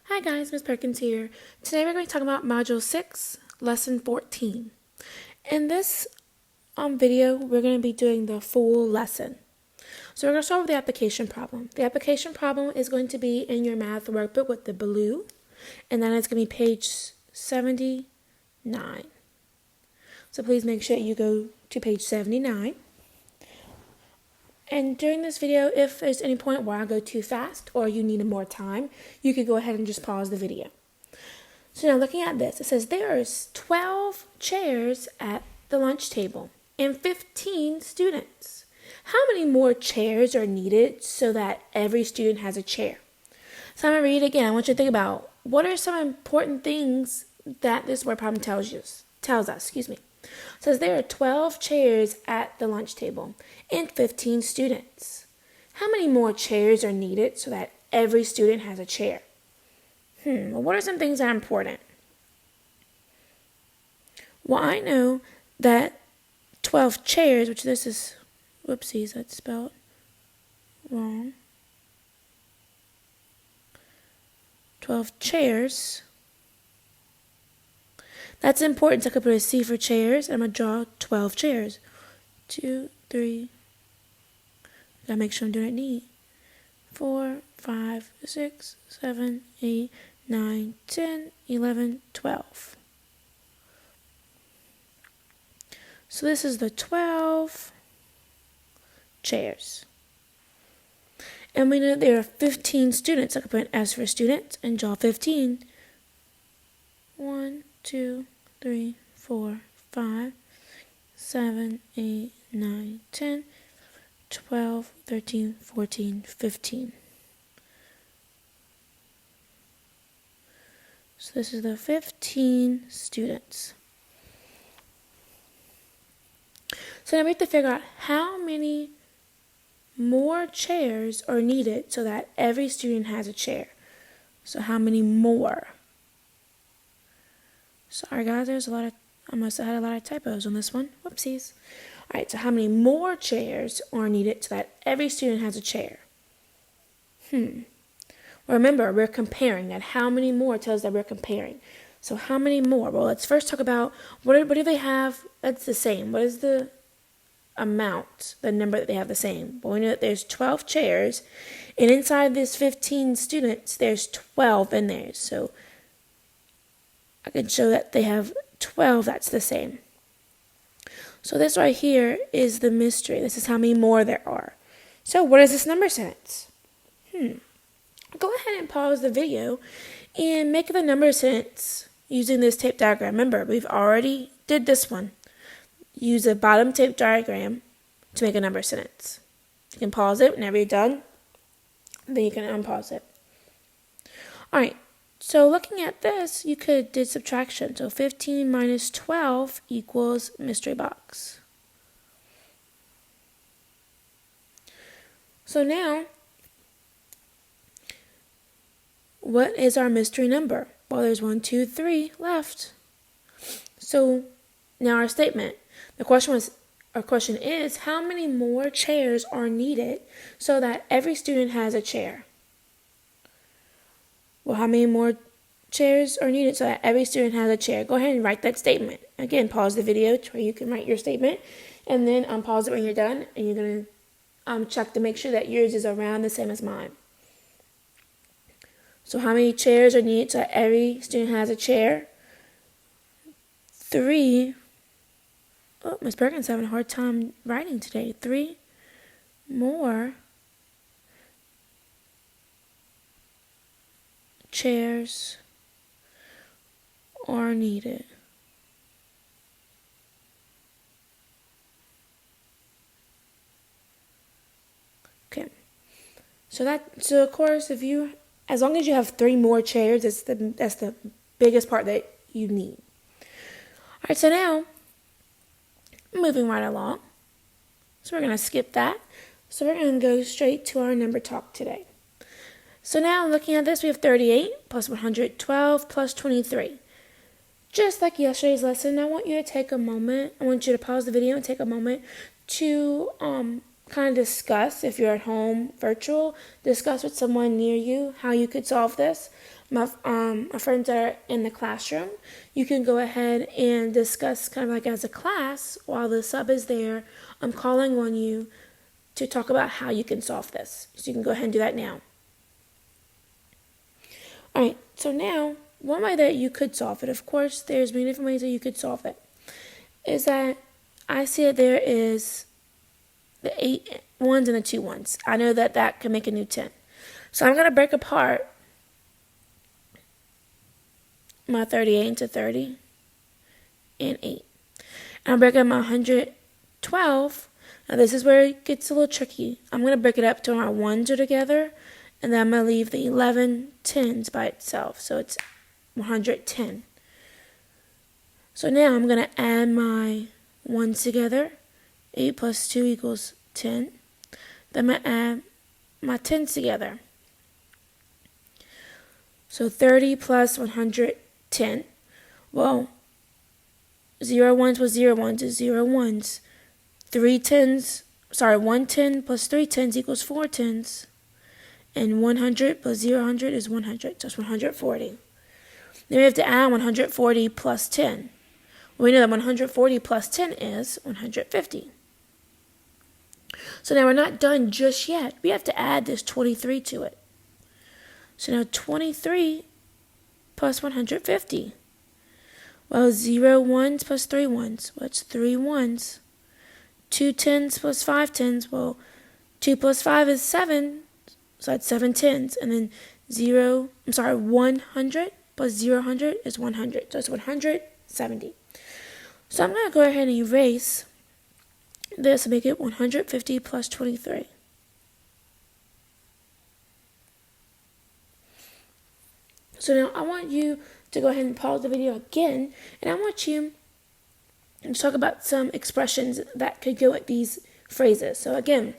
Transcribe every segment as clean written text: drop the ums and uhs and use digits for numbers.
Hi guys, Ms. Perkins here. Today we're going to talk about Module 6, Lesson 14. In this video, we're going to be doing the full lesson. So we're going to start with the application problem. The application problem is going to be in your math workbook with the blue, and then it's going to be page 79. So please make sure you go to page 79. And during this video, if there's any point where I go too fast or you need more time, you could go ahead and just pause the video. So now looking at this, it says there's 12 chairs at the lunch table and 15 students. How many more chairs are needed so that every student has a chair? So I'm going to read it again. I want you to think about what are some important things that this word problem tells us. It says there are 12 chairs at the lunch table and 15 students. How many more chairs are needed so that every student has a chair? Well, what are some things that are important? Well, I know that 12 chairs, which this is, whoopsies, that's spelled wrong. 12 chairs. That's important. So I could put a C for chairs, and I'm going to draw 12 chairs. 2, 3, gotta make sure I'm doing it neat. 4, 5, 6, 7, 8, 9, 10, 11, 12. So this is the 12 chairs. And we know there are 15 students. I could put an S for students and draw 15. 1, 2, 3, 4, 5, 7, 8, 9, 10, 12, 13, 14, 15. So this is the 15 students. So now we have to figure out how many more chairs are needed so that every student has a chair. So how many more? Sorry guys, I must have had a lot of typos on this one. Whoopsies. Alright, so how many more chairs are needed so that every student has a chair? Well, remember, we're comparing that. How many more tells that we're comparing. So how many more? Well, let's first talk about what do they have that's the same? What is the amount, the number that they have the same? Well, we know that there's 12 chairs, and inside this 15 students, there's 12 in there. So I can show that they have 12 that's the same. So this right here is the mystery. This is how many more there are. So what is this number sentence? Go ahead and pause the video and make the number sentence using this tape diagram. Remember, we've already did this one. Use a bottom tape diagram to make a number sentence. You can pause it whenever you're done. Then you can unpause it. Alright. So looking at this, you could do subtraction. So 15 minus 12 equals mystery box. So now, what is our mystery number? Well, there's 1, 2, 3 left. So now our statement. Our question is, how many more chairs are needed so that every student has a chair? Well, how many more chairs are needed so that every student has a chair? Go ahead and write that statement. Again, pause the video to where you can write your statement, and then unpause it when you're done, and you're going to check to make sure that yours is around the same as mine. So how many chairs are needed so that every student has a chair? 3. Oh, Ms. Perkins having a hard time writing today. 3 more chairs are needed. Okay. So of course, as long as you have 3 more chairs, that's the biggest part that you need. All right, so now moving right along. So we're going to skip that. So we're going to go straight to our number talk today. So now looking at this, we have 38 plus 112 plus 23. Just like yesterday's lesson, I want you to take a moment. I want you to pause the video and take a moment to kind of discuss, if you're at home virtual, discuss with someone near you how you could solve this. My friends that are in the classroom, you can go ahead and discuss kind of like as a class while the sub is there. I'm calling on you to talk about how you can solve this. So you can go ahead and do that now. Alright, so now, one way that you could solve it, of course, there's many different ways that you could solve it, is that I see that there is the 8 ones and the 2 ones. I know that that can make a new 10. So I'm going to break apart my 38 into 30 and 8. And I'm breaking my 112. Now this is where it gets a little tricky. I'm going to break it up to my 1s are together, and then I'm going to leave the 11 10s by itself. So it's 110. So now I'm going to add my 1s together. 8 plus 2 equals 10. Then I'm going to add my 10s together. So 30 plus 110. Well, 0 1s plus 0 1s is 0 1s. 1 10 plus 3 10s equals 4 10s. And 100 plus 0 100 is 100. So it's 140. Then we have to add 140 plus 10. Well, we know that 140 plus 10 is 150. So now we're not done just yet. We have to add this 23 to it. So now 23 plus 150. Well, 0 1s plus 3 1s. Well, it's 3 1s. 2 10s plus 5 10s. Well, 2 plus 5 is 7. So that's 7 10s. And then 100 plus 0 100 is 100. So it's 170. So I'm going to go ahead and erase this and make it 150 plus 23. So now I want you to go ahead and pause the video again, and I want you to talk about some expressions that could go with these phrases. So again,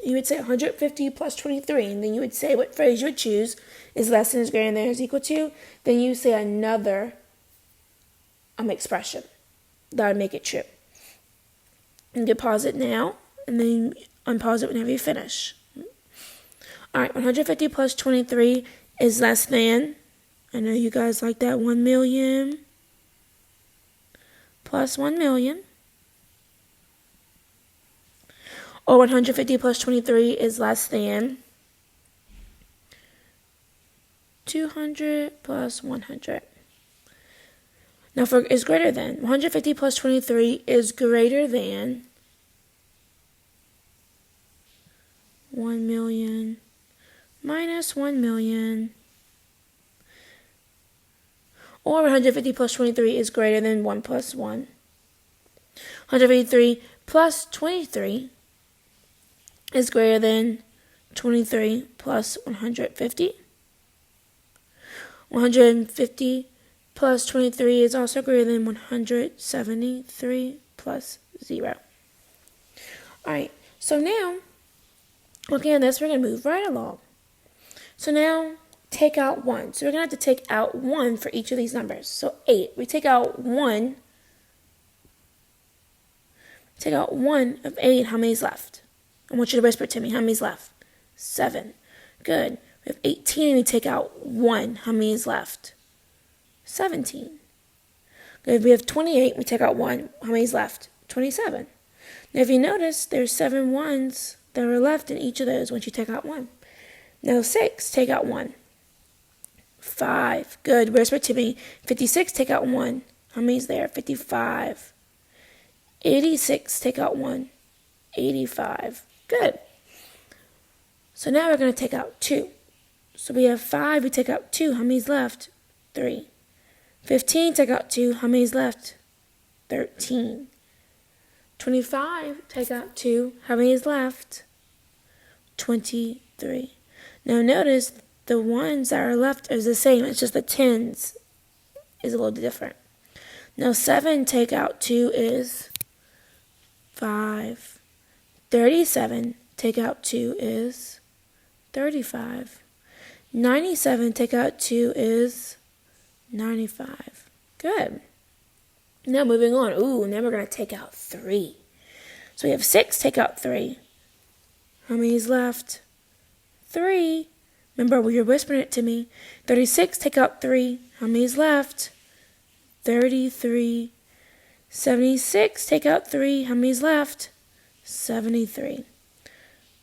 you would say 150 plus 23, and then you would say what phrase you would choose is less than, is greater than, is equal to. Then you say another expression that would make it true. You can pause it now, and then unpause it whenever you finish. Alright, 150 plus 23 is less than, I know you guys like that, 1 million plus 1 million. Or 150 plus 23 is less than 200 plus 100. Now for is greater than, 150 plus 23 is greater than 1 million minus 1 million. Or 150 plus 23 is greater than 1 plus 1. 153 plus 23 is greater than 23 plus 150. 150 plus 23 is also greater than 173 plus 0. Alright, so now, looking at this, we're going to move right along. So now, take out 1. So we're going to have to take out 1 for each of these numbers. So 8, we take out 1. Take out 1 of 8, how many is left? I want you to whisper to me, how many is left? 7. Good. We have 18, we take out 1, how many is left? 17. Good. We have 28, we take out 1, how many is left? 27. Now if you notice, there's 7 1s that are left in each of those once you take out 1. Now 6, take out 1. 5. Good. Whisper to me. 56, take out 1. How many is there? 55. 86, take out 1. 85. Good. So now we're going to take out 2. So we have 5, we take out 2. How many is left? 3. 15, take out 2. How many is left? 13. 25, take out 2. How many is left? 23. Now notice the ones that are left is the same. It's just the 10s is a little different. Now 7 take out 2 is 5. 37 take out 2 is 35. 97 take out 2 is 95. Good. Now moving on. Now we're going to take out 3. So we have 6 take out 3. How many's left? 3. Remember, you're whispering it to me. 36, take out 3. How many's left? 33. 76, take out 3. How many's left? 73.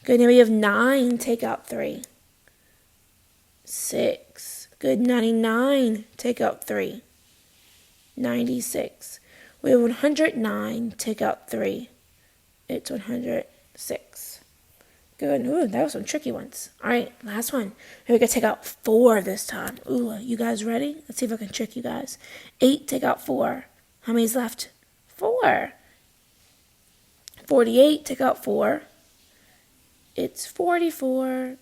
Good, now we have 9, take out 3. 6. Good, 99, take out 3. 96. We have 109, take out 3. It's 106. Good. Ooh, that was some tricky ones. All right, last one. Maybe we can take out 4 this time. Ooh, you guys ready? Let's see if I can trick you guys. 8, take out 4. How many's left? 4. 48, take out 4. It's 44.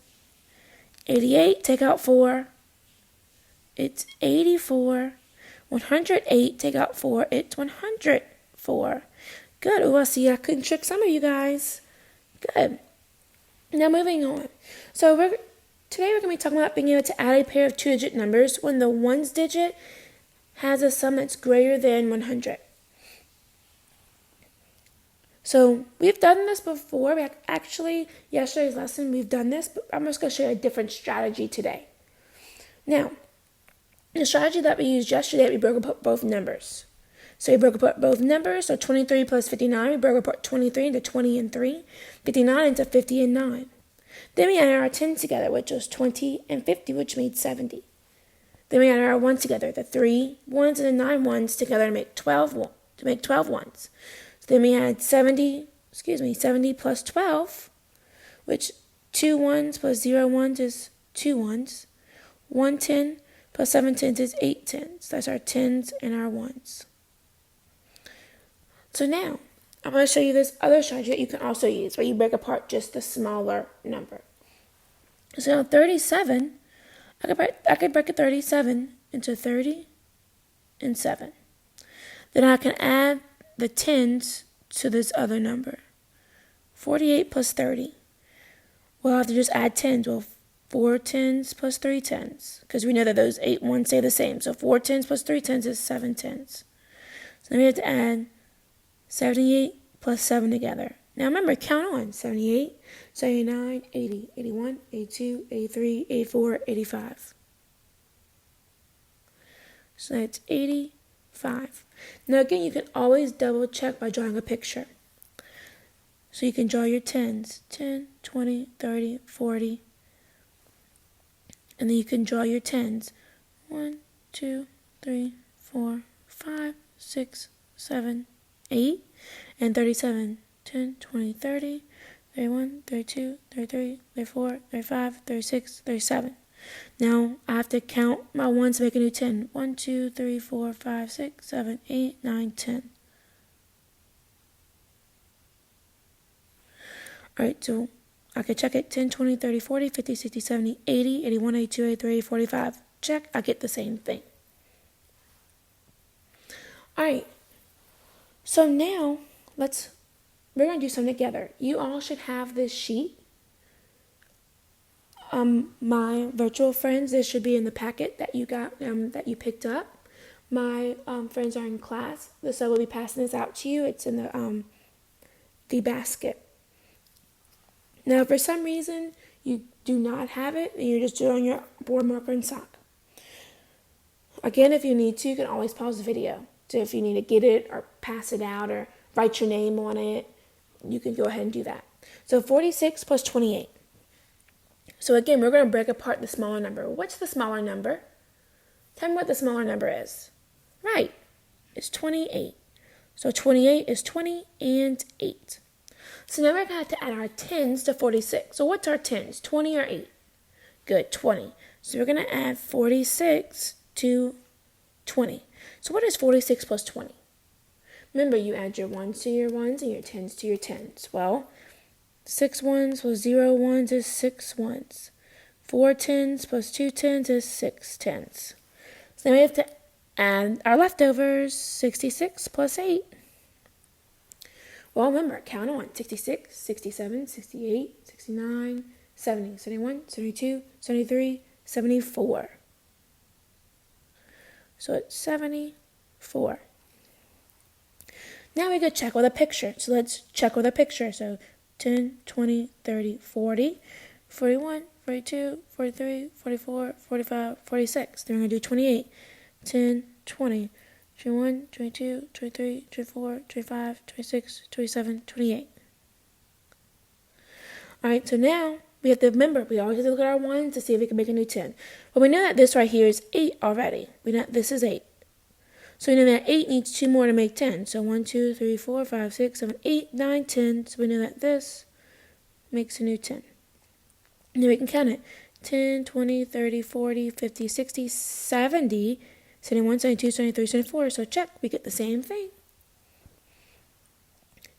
88, take out 4. It's 84. 108, take out 4. It's 104. Good. Ooh, I see I couldn't trick some of you guys. Good. Now moving on. So today we're going to be talking about being able to add a pair of 2-digit numbers when the ones digit has a sum that's greater than 100. So we've done this before. Yesterday's lesson we've done this, but I'm just going to show you a different strategy today. Now, the strategy that we used yesterday, we broke apart both numbers. So we broke apart both numbers, so 23 plus 59, we broke apart 23 into 20 and 3, 59 into 50 and 9. Then we added our 10 together, which was 20 and 50, which made 70. Then we added our 1 together, the 3 ones and the 9 ones together to make 12 ones. So then we had 70 plus 12, which 2 ones plus 0 ones is 2 ones. 1 10 plus 7 tens is 8 tens. That's our tens and our ones. So now, I'm going to show you this other strategy that you can also use, where you break apart just the smaller number. So now 37, I could break a 37 into 30 and 7. Then I can add the tens to this other number. 48 plus 30. We'll have to just add tens. Well, 4 tens plus 3 tens, because we know that those 8 ones stay the same. So 4 tens plus 3 tens is 7 tens. So then we have to add 78 plus 7 together. Now remember, count on 78, 79, 80, 81, 82, 83, 84, 85. So that's 85. Now again, you can always double check by drawing a picture. So you can draw your tens, 10, 20, 30, 40. And then you can draw your tens, 1, 2, 3, 4, 5, 6, 7, 8, and 37, 10, 20, 30, 31, 32, 33, 34, 35, 36, 37. Now I have to count my ones to make a new 10. 1, 2, 3, 4, 5, 6, 7, 8, 9, 10. Alright, so I can check it. 10, 20, 30, 40, 50, 60, 70, 80, 81, 82, 83, 45. Check, I get the same thing. Alright. So now, we're going to do something together. You all should have this sheet. My virtual friends, this should be in the packet that you got, that you picked up. My friends are in class, so I will be passing this out to you. It's in the basket. Now, if for some reason you do not have it, and you're just doing your board marker and sock. Again, if you need to, you can always pause the video. So if you need to get it or pass it out or write your name on it, you can go ahead and do that. So 46 plus 28. So again, we're going to break apart the smaller number. What's the smaller number? Tell me what the smaller number is. Right, it's 28. So 28 is 20 and 8. So now we're going to have to add our tens to 46. So what's our tens, 20 or 8? Good, 20. So we're going to add 46 to 20. So what is 46 plus 20? Remember, you add your ones to your ones and your tens to your tens. Well, 6 ones plus 0 ones is 6 ones. 4 tens plus 2 tens is 6 tens. So now we have to add our leftovers, 66 plus 8. Well, remember, count on 66, 67, 68, 69, 70, 71, 72, 73, 74. So it's 74. Now we go check with a picture. So let's check with a picture. So 10, 20, 30, 40, 41, 42, 43, 44, 45, 46. Then we're going to do 28. 10, 20, 21, 22, 23, 24, 25, 26, 27, 28. Alright, so now we have to remember, we always have to look at our ones to see if we can make a new 10. But we know that this right here is 8 already. We know this is 8. So we know that 8 needs 2 more to make 10. So 1, 2, 3, 4, 5, 6, 7, 8, 9, 10. So we know that this makes a new 10. And then we can count it. 10, 20, 30, 40, 50, 60, 70, 71, 72, 73, 74. So check, we get the same thing.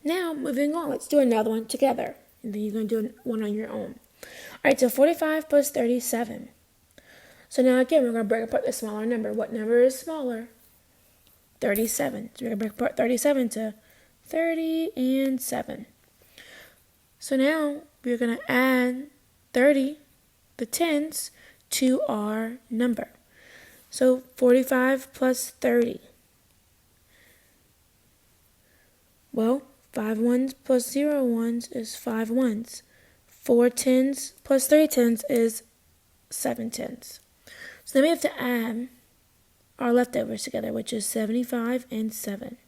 Now, moving on, let's do another one together. And then you're going to do one on your own. Alright, so 45 plus 37. So now again, we're going to break apart the smaller number. What number is smaller? 37. So we're going to break apart 37 to 30 and 7. So now we're going to add 30, the tens, to our number. So 45 plus 30. Well, 5 ones plus 0 ones is 5 ones. 4 tens plus 3 tens is 7 tens. So then we have to add our leftovers together, which is 75 and 7.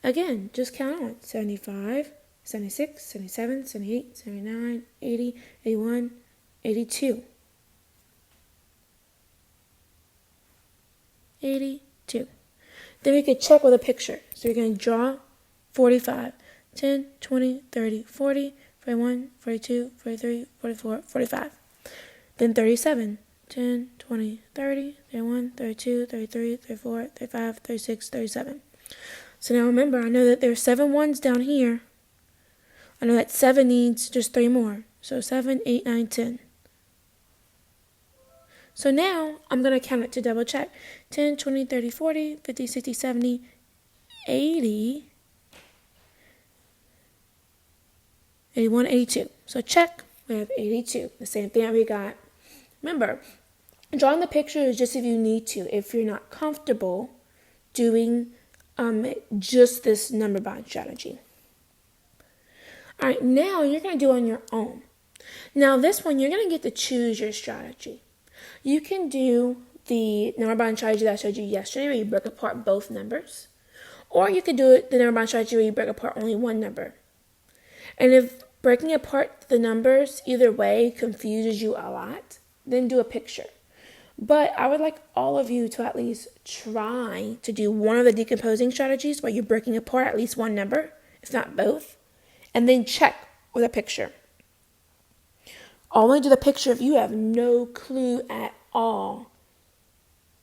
Again, just count on 75, 76, 77, 78, 79, 80, 81, 82. 82. Then we could check with a picture. So you're going to draw 45, 10, 20, 30, 40, 41, 42, 43, 44, 45. Then 37, 10, 20, 30, 31, 32, 33, 34, 35, 36, 37. So now remember, I know that there's 7 ones down here. I know that 7 needs just 3 more. So 7, 8, 9, 10. So now I'm going to count it to double check. 10, 20, 30, 40, 50, 60, 70, 80, 81, 82. So check, we have 82. The same thing that we got. Remember, drawing the picture is just if you need to. If you're not comfortable doing just this number bond strategy. All right, now you're going to do on your own. Now this one, you're going to get to choose your strategy. You can do the number bond strategy that I showed you yesterday where you break apart both numbers. Or you could do the number bond strategy where you break apart only one number. And if breaking apart the numbers either way confuses you a lot, then do a picture. But I would like all of you to at least try to do one of the decomposing strategies where you're breaking apart at least one number, if not both, and then check with a picture. Only do the picture if you have no clue at all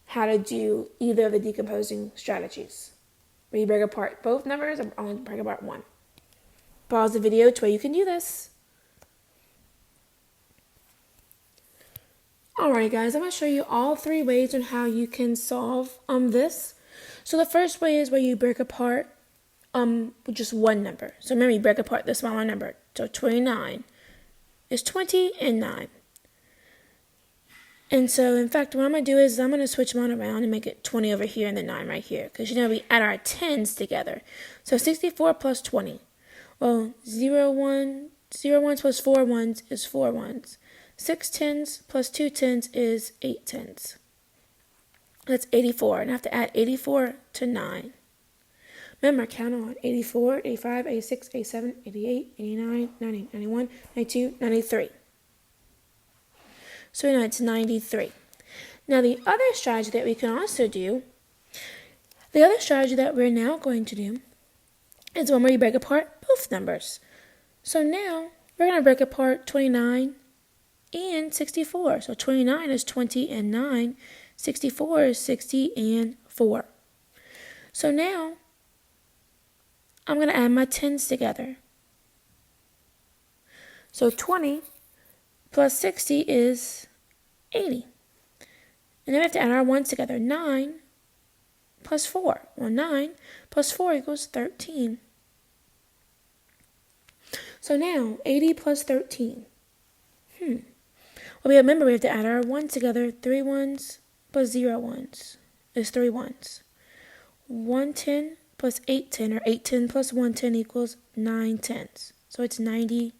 how to do either of the decomposing strategies. Where you break apart both numbers or only break apart one. Pause the video to where you can do this. Alright guys, I'm going to show you all 3 ways on how you can solve this. So the first way is where you break apart with just one number. So remember, you break apart the smaller number. So 29 is 20 and 9. And so in fact what I'm going to do is I'm going to switch mine around and make it 20 over here and then 9 right here. Because you know we add our tens together. So 64 plus 20. Well, 0 ones plus 4 ones is 4 ones. 6 tens plus 2 tens is 8 tens. That's 84. And I have to add 84 to 9. Remember, count on 84, 85, 86, 87, 88, 89, 90, 91, 92, 93. So we know it's 93. Now the other strategy that we can also do, the other strategy that we're now going to do is one where you break apart both numbers. So now we're going to break apart 29 and 64. So 29 is 20 and 9. 64 is 60 and 4. So now I'm going to add my tens together. So 20 plus 60 is 80. And then we have to add our ones together. 9 plus 4. Well, 9 plus 4 equals 13. So now, 80 plus 13. Well, remember we have to add our ones together. 3 ones plus 0 ones is 3 ones. 110 plus 810, or 810 plus 110 equals 9 tens. So it's 93.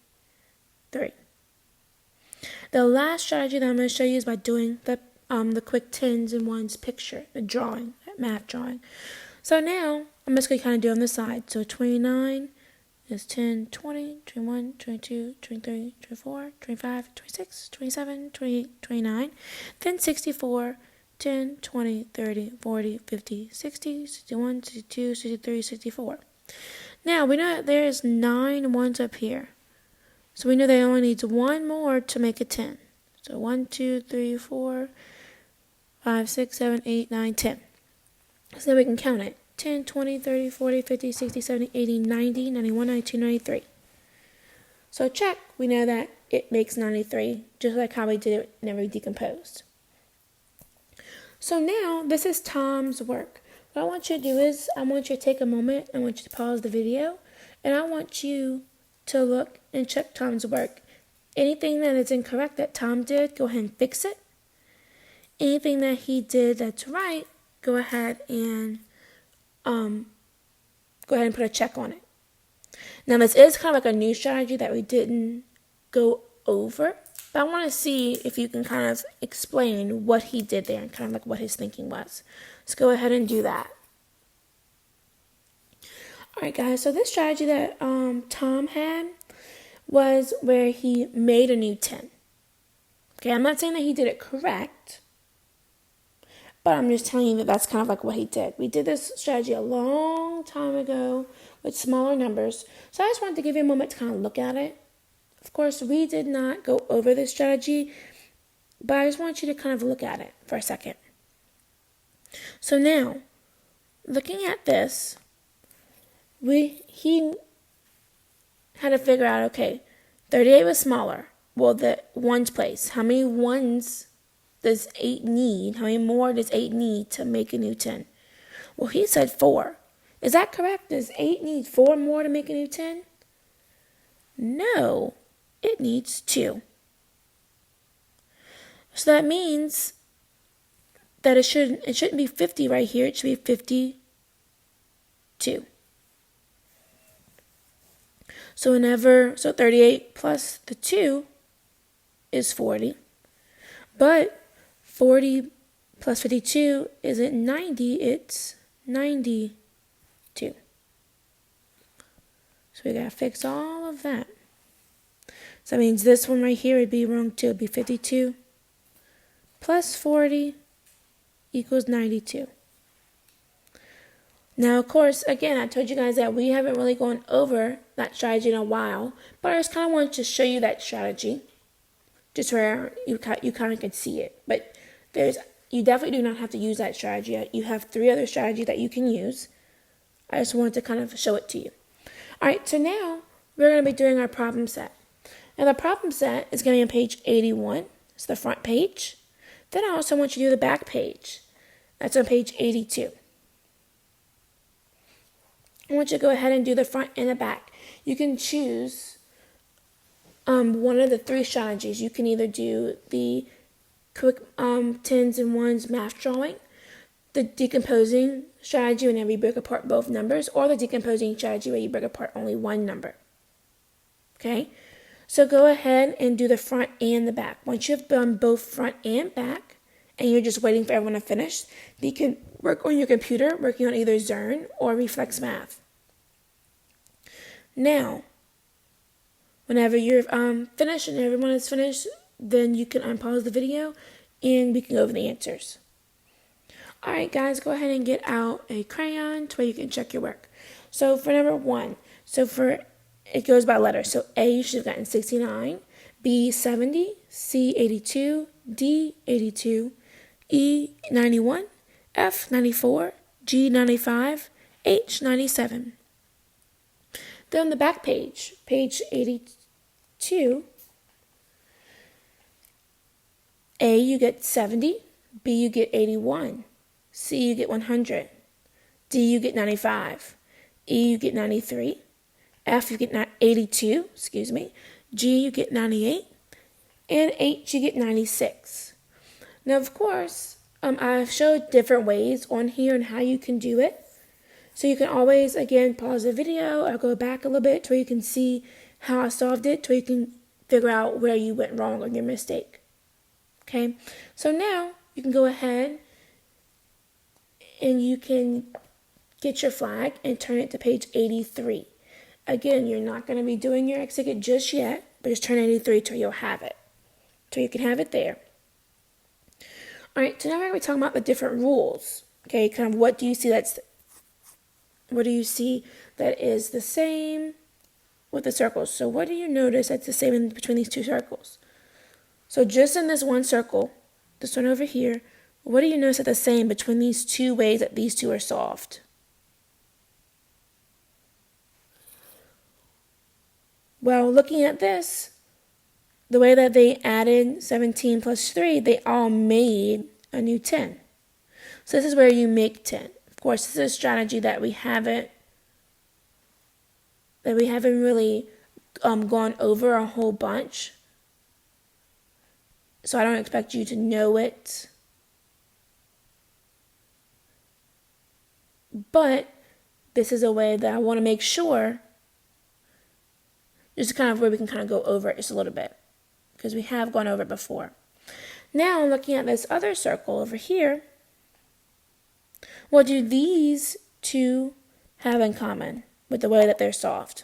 The last strategy that I'm going to show you is by doing the quick tens and ones picture, the drawing, that math drawing. So now I'm just going to kind of do on the side. So 29 is 10, 20, 21, 22, 23, 24, 25, 26, 27, 28, 29. Then 64, 10, 20, 30, 40, 50, 60, 61, 62, 63, 64. Now we know that there's 9 ones up here. So we know that only needs one more to make a 10. So 1, 2, 3, 4, 5, 6, 7, 8, 9, 10. So then we can count it. 10, 20, 30, 40, 50, 60, 70, 80, 90, 91, 92, 93. So check, we know that it makes 93, just like how we did it whenever we decomposed. So now, this is Tom's work. What I want you to do is, I want you to take a moment, I want you to pause the video, and I want you to look and check Tom's work. Anything that is incorrect that Tom did, go ahead and fix it. Anything that he did that's right, go ahead and put a check on it. Now this is kind of like a new strategy that we didn't go over, but I want to see if you can kind of explain what he did there and kind of like what his thinking was. Let's go ahead and do that. Alright guys, so this strategy that Tom had was where he made a new 10. Okay, I'm not saying that he did it correct, but I'm just telling you that that's kind of like what he did. We did this strategy a long time ago with smaller numbers. So I just wanted to give you a moment to kind of look at it. Of course, we did not go over this strategy, but I just want you to kind of look at it for a second. So now, looking at this, he had to figure out, okay, 38 was smaller. Well, the ones place. How many ones does 8 need? How many more does 8 need to make a new 10? Well, he said 4. Is that correct? Does 8 need 4 more to make a new 10? No, it needs 2. So that means that it shouldn't be 50 right here. It should be 52. So 38 plus the 2 is 40. But 40 plus 52 isn't 90, it's 92. So we gotta fix all of that. So that means this one right here would be wrong too. It'd be 52 plus 40 equals 92. Now, of course, again, I told you guys that we haven't really gone over that strategy in a while, but I just kind of wanted to show you that strategy, just where you kind of could see it. But you definitely do not have to use that strategy. You have 3 other strategies that you can use. I just wanted to kind of show it to you. All right, so now we're going to be doing our problem set. Now, the problem set is going to be on page 81. It's the front page. Then I also want you to do the back page. That's on page 82. I want you to go ahead and do the front and the back. You can choose one of the 3 strategies. You can either do the quick tens and ones math drawing, the decomposing strategy whenever you break apart both numbers, or the decomposing strategy where you break apart only one number. Okay? So go ahead and do the front and the back. Once you've done both front and back, and you're just waiting for everyone to finish, you can work on your computer, working on either Zern or Reflex Math. Now, whenever you're finished and everyone is finished, then you can unpause the video and we can go over the answers. Alright guys, go ahead and get out a crayon to where you can check your work. So for number 1, it goes by letter. So A, you should have gotten 69, B, 70, C, 82, D, 82, E, 91, F, 94, G, 95, H, 97. Then on the back page, page 82, A, you get 70, B, you get 81, C, you get 100, D, you get 95, E, you get 93, F, you get 82, G, you get 98, and H, you get 96. Now, of course, I've showed different ways on here and how you can do it. So you can always, again, pause the video or go back a little bit to where you can see how I solved it so you can figure out where you went wrong on your mistake. Okay, so now you can go ahead and you can get your flag and turn it to page 83. Again, you're not going to be doing your X ticket just yet, but just turn 83 till you'll have it. So you can have it there. All right, so now we're going to be talking about the different rules. Okay, kind of what do you see that is the same with the circles? So what do you notice that's the same in between these two circles? So just in this one circle, this one over here, what do you notice that's the same between these two ways that these two are solved? Well, looking at this, the way that they added 17 plus 3, they all made a new 10. So this is where you make 10. Of course, this is a strategy that we haven't really gone over a whole bunch. So I don't expect you to know it. But this is a way that I want to make sure, just kind of where we can kind of go over it just a little bit, because we have gone over it before. Now, looking at this other circle over here, what do these two have in common with the way that they're solved?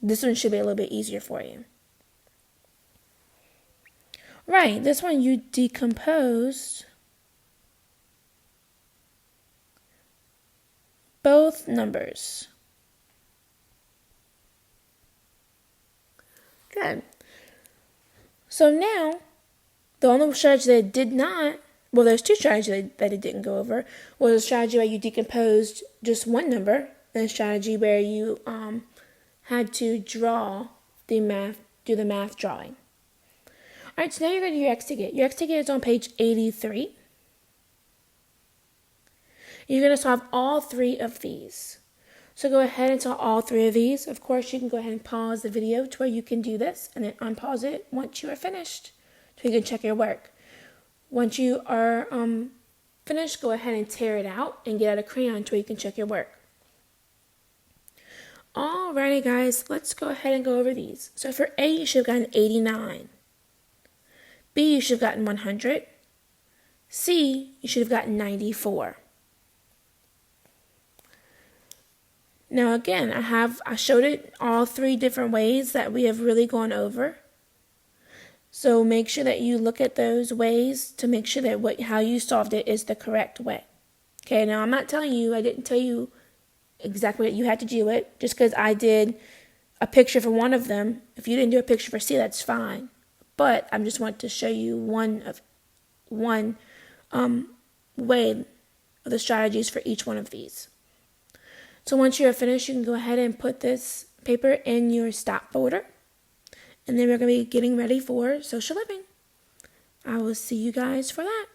This one should be a little bit easier for you. Right, this one you decomposed both numbers. Good. So now, the only strategy that it did not, well, there's two strategies that it didn't go over, was a strategy where you decomposed just one number, and a strategy where you had to do the math drawing. All right, so now you're going to do your X ticket. Your X ticket is on page 83. You're going to solve all three of these. So go ahead and solve all three of these. Of course, you can go ahead and pause the video to where you can do this, and then unpause it once you are finished, so you can check your work. Once you are finished, go ahead and tear it out and get out a crayon to where you can check your work. Alrighty, guys, let's go ahead and go over these. So for A, you should have gotten 89. B, you should have gotten 100. C, you should have gotten 94. Now again, I showed it all three different ways that we have really gone over. So make sure that you look at those ways to make sure that how you solved it is the correct way. Okay, now I didn't tell you exactly what you had to do it, just because I did a picture for one of them. If you didn't do a picture for C, that's fine. But I just want to show you one way of the strategies for each one of these. So once you're finished, you can go ahead and put this paper in your stop folder. And then we're going to be getting ready for social living. I will see you guys for that.